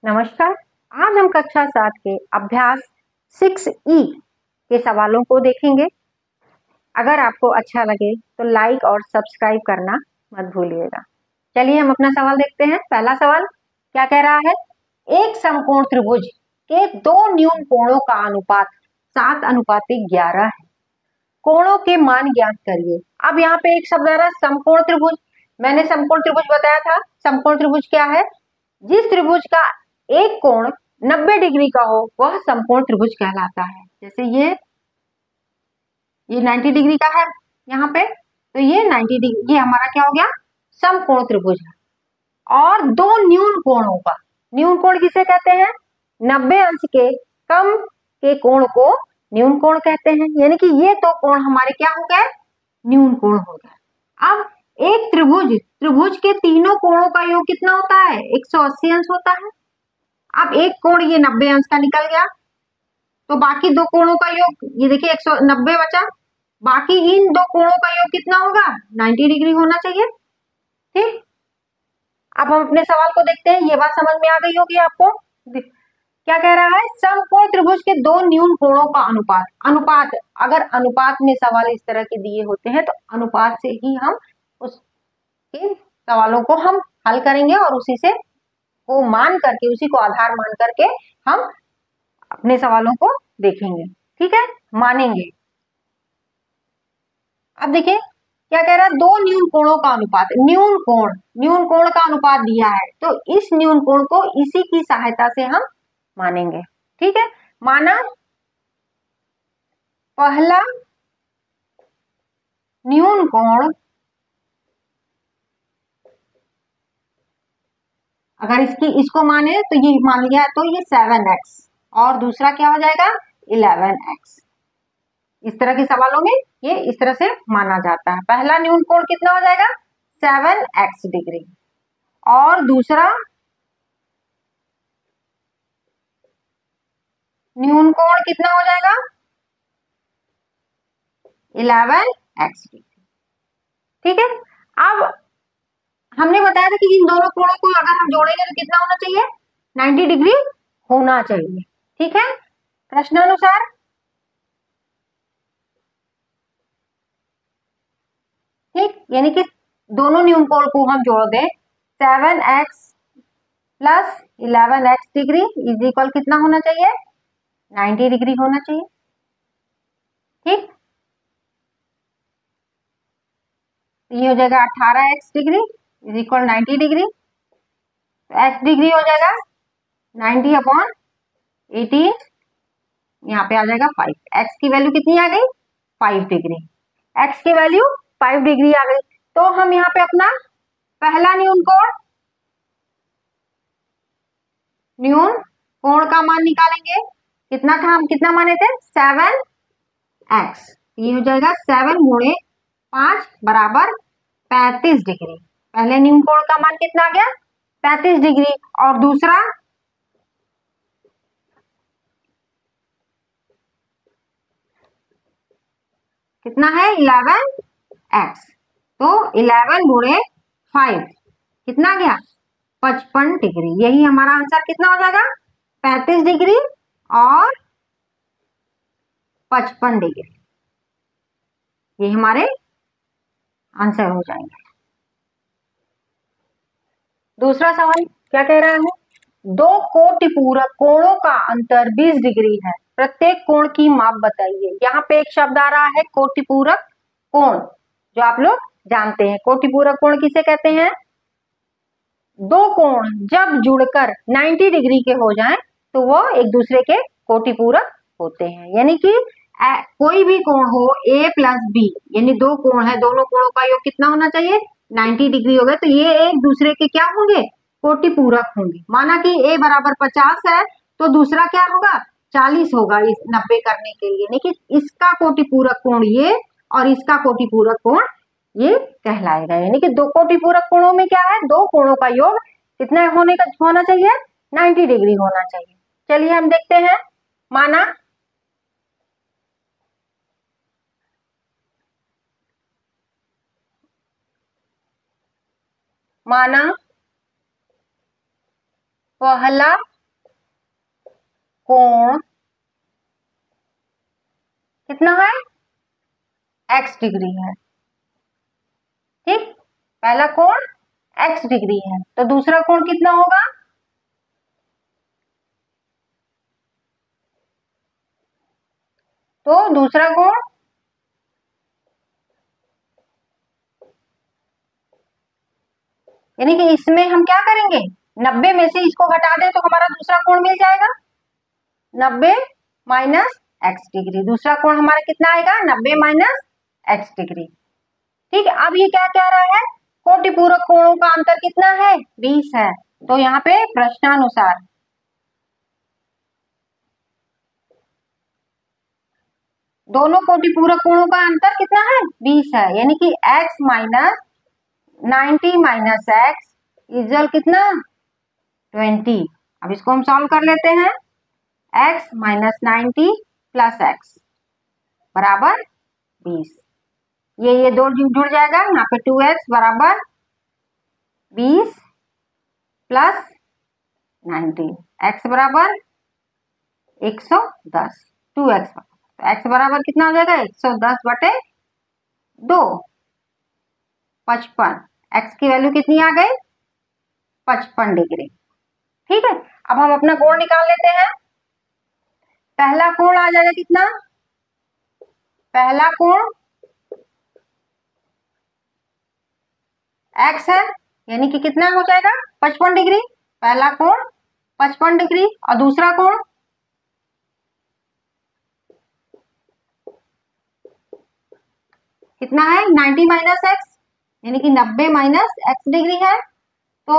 नमस्कार। आज हम कक्षा 7 के अभ्यास 6E के सवालों को देखेंगे। अगर आपको अच्छा लगे तो लाइक और सब्सक्राइब करना मत भूलिएगा। चलिए हम अपना सवाल देखते हैं। पहला सवाल क्या कह रहा है? एक समकोण त्रिभुज के दो न्यून कोणों का अनुपात 7:11 है। कोणों के मान ज्ञात करिए। अब यहाँ पे एक शब्द आ रहा है समकोण त्रिभुज। मैंने समकोण त्रिभुज बताया था। समकोण त्रिभुज क्या है? जिस त्रिभुज का एक कोण 90 डिग्री का हो वह समकोण त्रिभुज कहलाता है। जैसे ये 90 डिग्री का है यहाँ पे, तो ये 90 डिग्री, ये हमारा क्या हो गया? समकोण त्रिभुज है। और दो न्यून कोणों का, न्यून कोण किसे कहते हैं? 90 अंश के कम के कोण को न्यून कोण कहते हैं। यानी कि ये दो कोण हमारे क्या हो गए? न्यून कोण हो गए। अब एक त्रिभुज के तीनों कोणों का योग कितना होता है? 180 अंश होता है। अब एक कोण ये 90 अंश का निकल गया, तो बाकी दो कोणों का योग, ये देखिए 190 बचा, बाकी इन दो कोणों का योग कितना होगा? 90 डिग्री होना चाहिए। ठीक, अब हम अपने सवाल को देखते हैं। ये बात समझ में आ गई होगी आपको। क्या कह रहा है? समकोण त्रिभुज के दो न्यून कोणों का अनुपात, अगर अनुपात में सवाल इस तरह के दिए होते हैं तो अनुपात से ही हम उसके सवालों को हम हल करेंगे और उसी से को मान करके, उसी को आधार मान करके हम अपने सवालों को देखेंगे। ठीक है, मानेंगे। अब देखिए क्या कह रहा है? दो न्यून कोणों का अनुपात, न्यून कोण का अनुपात दिया है, तो इस न्यून कोण को इसी की सहायता से हम मानेंगे। ठीक है, माना पहला न्यून कोण, अगर इसको माने तो ये मान लिया तो ये 7x, और दूसरा क्या हो जाएगा? 11x। इस तरह के सवालों में ये इस तरह से माना जाता है। पहला न्यून कोण कितना हो जाएगा? 7x डिग्री, और दूसरा न्यून कोण कितना हो जाएगा? 11x degree. ठीक है, अब हमने बताया था कि इन दोनों कोणों को अगर हम जोड़ेंगे तो कितना होना चाहिए? 90 डिग्री होना चाहिए। ठीक है, प्रश्नानुसार ठीक, यानी कि दोनों न्यून कोण को हम जोड़ दें, 7x plus 11x degree is equal कितना होना चाहिए? 90 डिग्री होना चाहिए। ठीक, ये हो जाएगा 18x degree is equal 90 degree, तो x डिग्री हो जाएगा 90/18, यहाँ पे आ जाएगा 5। x की वैल्यू कितनी आ गई? 5 डिग्री। x की वैल्यू 5 डिग्री आ गई। तो हम यहाँ पे अपना पहला न्यून कोण का मान निकालेंगे। कितना था? हम कितना माने थे? 7x। ये हो जाएगा 7 गुणे 5 बराबर 35 डिग्री। पहले न्यून कोण का मान कितना आ गया? 35 डिग्री, और दूसरा कितना है? 11x। तो 11 गुणे 5 कितना गया? 55 डिग्री। यही हमारा आंसर कितना हो जाएगा? 35 डिग्री और 55 डिग्री, ये हमारे आंसर हो जाएंगे। दूसरा सवाल क्या कह रहा है? दो कोटिपूरक कोणों का अंतर 20 डिग्री है, प्रत्येक कोण की माप बताइए। यहाँ पे एक शब्द आ रहा है कोटिपूरक कोण, जो आप लोग जानते हैं। कोटिपूरक कोण किसे कहते हैं? दो कोण जब जुड़कर 90 डिग्री के हो जाएं तो वो एक दूसरे के कोटिपूरक होते हैं। यानी कि कोई भी कोण हो a प्लस बी, यानी दो कोण है, दोनों कोणों का योग कितना होना चाहिए? 90 डिग्री हो गए, तो ये एक दूसरे के क्या होंगे? कोटिपूरक होंगे। माना कि a बराबर 50 है तो दूसरा क्या होगा? 40 होगा इस 90 करने के लिए। यानी कि इसका कोटिपूरक कोण ये और इसका कोटिपूरक कोण ये कहलाएगा। यानी कि दो कोटिपूरक कोणों में क्या है? दो कोणों का योग कितना होना चाहिए? 90 डिग्री होना चाहिए। चलिए हम देखते हैं। माना पहला कोण कितना है, x डिग्री है। ठीक, पहला कोण x डिग्री है, तो दूसरा कोण कितना होगा, तो दूसरा कोण यानी कि इसमें हम क्या करेंगे, 90 में से इसको घटा दें तो हमारा दूसरा कोण मिल जाएगा 90 माइनस एक्स डिग्री। दूसरा कोण हमारा कितना आएगा, 90 माइनस एक्स डिग्री। ठीक है, अब ये क्या कह रहा है, कोटि पूरक कोणों का अंतर कितना है, 20 है। तो यहाँ पे प्रश्नानुसार दोनों कोटि पूरक कोणों का अंतर कितना है, 20 है। यानी कि x minus 90 minus x equal कितना, 20। अब इसको हम सॉल्व कर लेते हैं, x माइनस 90 प्लस एक्स बराबर 20। ये दो जुड़ जाएगा, यहाँ पे 2x बराबर 20 प्लस 90, x बराबर 110, 2x, तो x बराबर कितना हो जाएगा, 110 बटे 2, 55। x की वैल्यू कितनी आ गई, 55 डिग्री। ठीक है, अब हम अपना कोण निकाल लेते हैं। पहला कोण आ जाएगा कितना, पहला कोण x है, यानी कि कितना हो जाएगा, 55 डिग्री। पहला कोण 55 डिग्री और दूसरा कोण कितना है, 90 माइनस एक्स, यानी कि 90 माइनस एक्स डिग्री है। तो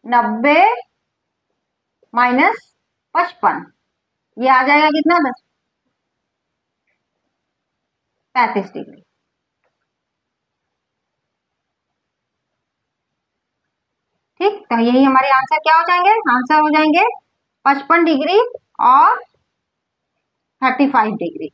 90 माइनस 55, ये आ जाएगा कितना, 35 डिग्री। ठीक, तो यही हमारे आंसर क्या हो जाएंगे, आंसर हो जाएंगे 55 डिग्री और 35 डिग्री।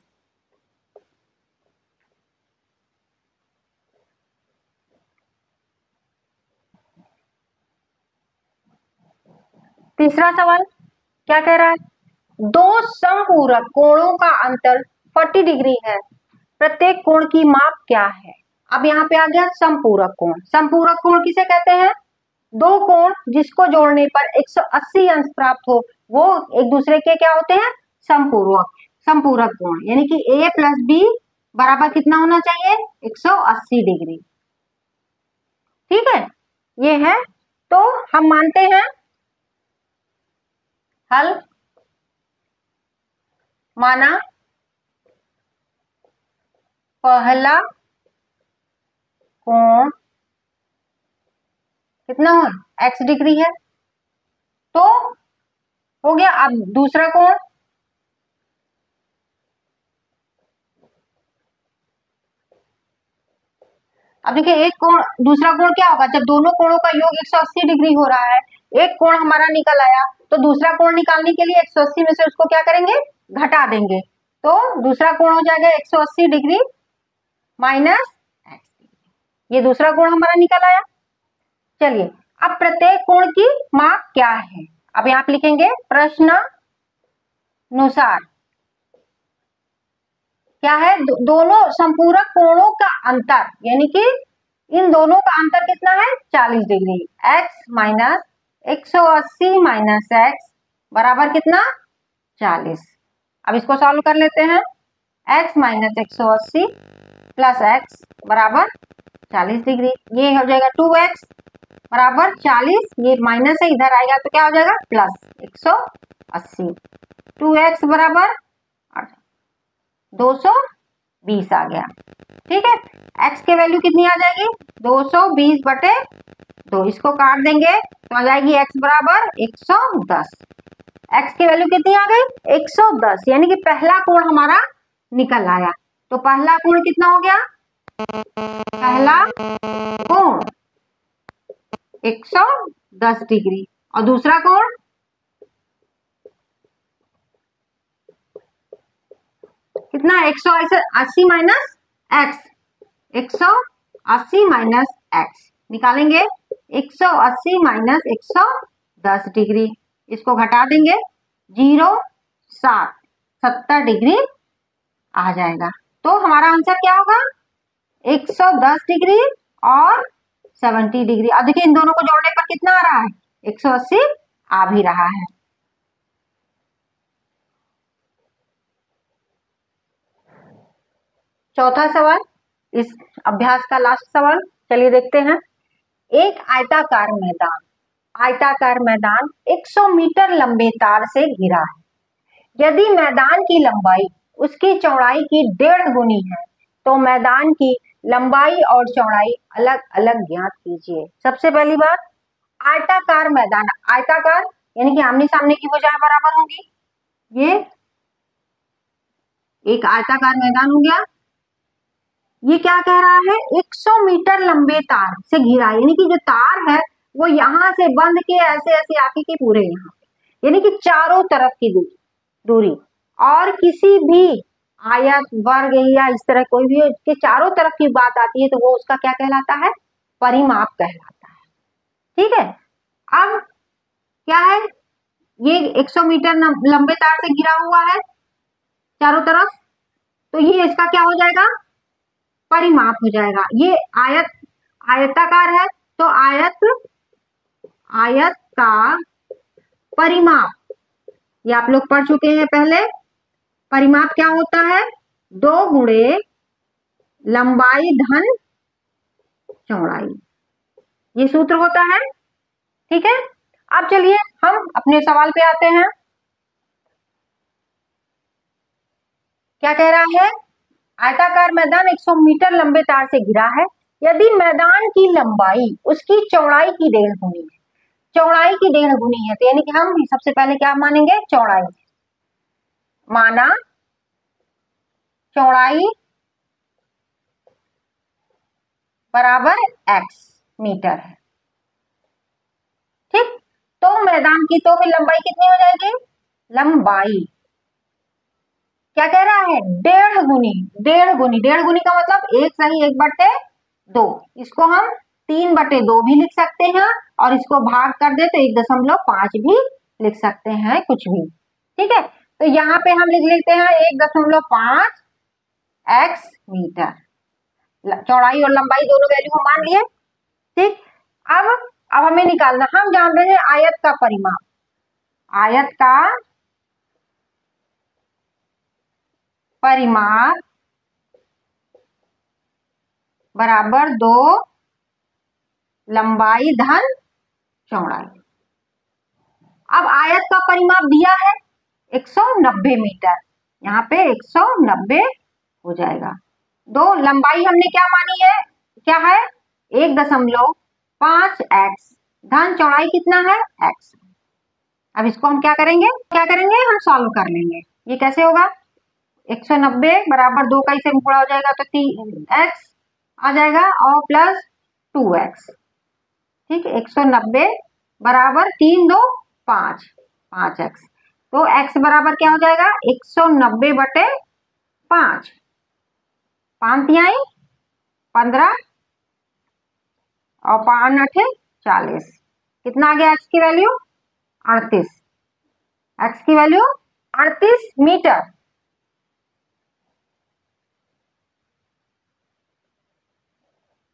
तीसरा सवाल क्या कह रहा है, दो समपूरक कोणों का अंतर 40 डिग्री है, प्रत्येक कोण की माप क्या है। अब यहाँ पे आ गया समपूरक कोण। समपूरक कोण किसे कहते हैं, दो कोण जिसको जोड़ने पर 180 अंश प्राप्त हो, वो एक दूसरे के क्या होते हैं, समपूरक। समपूरक कोण यानी कि a प्लस बी बराबर कितना होना चाहिए, 180 डिग्री। ठीक है, ये है। तो हम मानते हैं हल माना पहला कोण कितना हो, x डिग्री है, तो हो गया। अब दूसरा कोण, अब देखिए एक कोण, दूसरा कोण क्या होगा, जब दोनों कोणों का योग 180 डिग्री हो रहा है, एक कोण हमारा निकल आया, तो दूसरा कोण निकालने के लिए 180 में से उसको क्या करेंगे, घटा देंगे। तो दूसरा कोण हो जाएगा 180 डिग्री माइनस एक्स, ये दूसरा कोण हमारा निकल आया। चलिए, अब प्रत्येक कोण की माप क्या है, अब यहाँ पे लिखेंगे प्रश्नानुसार क्या है, दोनों संपूरक कोणों का अंतर, यानी कि इन दोनों का अंतर कितना है, 40 degree. x minus 180 minus x बराबर कितना, 40। अब इसको सॉल्व कर लेते हैं, x माइनस 180 प्लस एक्स बराबर 40 डिग्री। ये हो जाएगा 2x बराबर 40, ये माइनस है, इधर आएगा तो क्या हो जाएगा, प्लस 180। 2x बराबर 220 आ गया। ठीक है, x की वैल्यू कितनी आ जाएगी, 220 बटे 2, इसको काट देंगे तो आ जाएगी x बराबर 110। x की वैल्यू कितनी आ गई, 110, यानी कि पहला कोण हमारा निकल आया। तो पहला कोण कितना हो गया, पहला कोण 110 डिग्री और दूसरा कोण कितना, 180 माइनस एक्स, 180 माइनस एक्स निकालेंगे, 180 माइनस 110 डिग्री, इसको घटा देंगे, 0 7, 70 डिग्री आ जाएगा। तो हमारा आंसर क्या होगा? 110 डिग्री और 70 डिग्री। अब देखिए इन दोनों को जोड़ने पर कितना आ रहा है? 180 आ भी रहा है। चौथा सवाल, इस अभ्यास का लास्ट सवाल, चलिए देखते हैं। एक आयताकार मैदान 100 मीटर लंबे तार से घिरा है। यदि मैदान की लंबाई उसकी चौड़ाई की 1.5 गुनी है तो मैदान की लंबाई और चौड़ाई अलग अलग ज्ञात कीजिए। सबसे पहली बात, आयताकार मैदान, आयताकार यानी कि आमने सामने की भुजाएं बराबर होंगी। ये एक आयताकार मैदान हो गया। ये क्या कह रहा है? 100 मीटर लंबे तार से घिरा, यानी कि जो तार है वो यहां से बंध के ऐसे ऐसे आके के पूरे यहाँ पे, यानी कि चारों तरफ की दूरी और किसी भी आयत, वर्ग या इस तरह कोई भी के चारों तरफ की बात आती है तो वो उसका क्या कहलाता है? परिमाप कहलाता है। ठीक है। अब क्या है? ये 100 मीटर लंबे तार से घिरा हुआ है चारों तरफ, तो ये इसका क्या हो जाएगा? परिमाप हो जाएगा। ये आयताकार है तो आयत का परिमाप, ये आप लोग पढ़ चुके हैं पहले। परिमाप क्या होता है? 2 गुणे लंबाई धन चौड़ाई, ये सूत्र होता है। ठीक है। अब चलिए हम अपने सवाल पे आते हैं। क्या कह रहा है? आयताकार मैदान 100 मीटर लंबे तार से घिरा है। यदि मैदान की लंबाई उसकी चौड़ाई की 1.5 गुनी है, चौड़ाई की 1.5 गुनी है, तो यानी कि हम सबसे पहले क्या मानेंगे? चौड़ाई। माना चौड़ाई बराबर x मीटर है। ठीक। तो मैदान की तो फिर लंबाई कितनी हो जाएगी? लंबाई क्या कह रहा है? 1.5 गुनी। 1.5 गुनी का मतलब 1 सही 1/2। इसको हम 3/2 भी लिख सकते हैं और इसको भाग कर दे तो 1.5 भी लिख सकते हैं, कुछ भी। ठीक है। तो यहाँ पे हम लिख लेते हैं 1.5 x मीटर। चौड़ाई और लंबाई दोनों वैल्यू हम मान लिए। ठीक। अब हमें निकालना, हम जान रहे हैं आयत का परिमाप। आयत का परिमाप बराबर 2 लंबाई धन चौड़ाई। अब आयत का परिमाप दिया है 190 मीटर, यहाँ पे 190 हो जाएगा। 2 लंबाई हमने क्या मानी है? क्या है? 1.5x धन चौड़ाई कितना है? x। अब इसको हम क्या करेंगे? हम सॉल्व कर लेंगे। ये कैसे होगा? 190 बराबर 2 का इसे गुणा हो जाएगा तो 3x आ जाएगा और प्लस 2x। ठीक है। 190 बराबर 3 2 5, 5x। तो x बराबर क्या हो जाएगा? 190/5। 5 तिहाई 15 और 5 8 40। कितना आ गया x की वैल्यू? 38। x की वैल्यू 38 मीटर।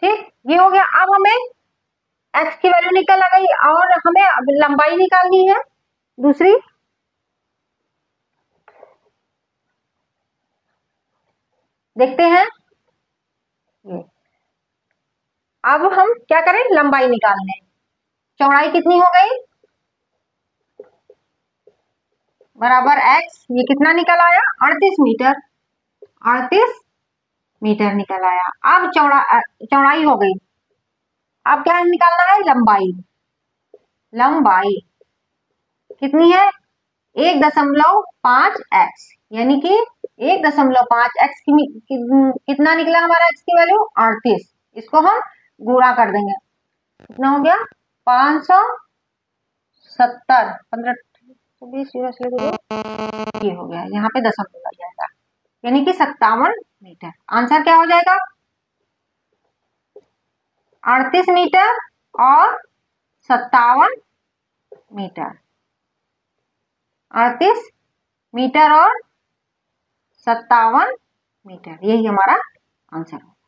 ठीक, ये हो गया। अब हमें x की वैल्यू निकल आ गई और हमें अब लंबाई निकालनी है दूसरी। देखते हैं ये। अब हम क्या करें? लंबाई निकालने। चौड़ाई कितनी हो गई? बराबर x, ये कितना निकल आया? 38 मीटर। 38 मीटर निकल आया। अब चौड़ाई हो गई। अब क्या निकालना है? लंबाई। लंबाई कितनी है? 1.5x, यानी कि 1.5x कितना निकला हमारा x की वैल्यू? 38। इसको हम गुणा कर देंगे, कितना हो गया? 570। 15 20 ये हो गया। यहाँ पे दशमलव आ जाएगा, यानी कि 57 मीटर। आंसर क्या हो जाएगा? 38 मीटर और 57 मीटर। 38 मीटर और 57 मीटर, यही हमारा आंसर होगा।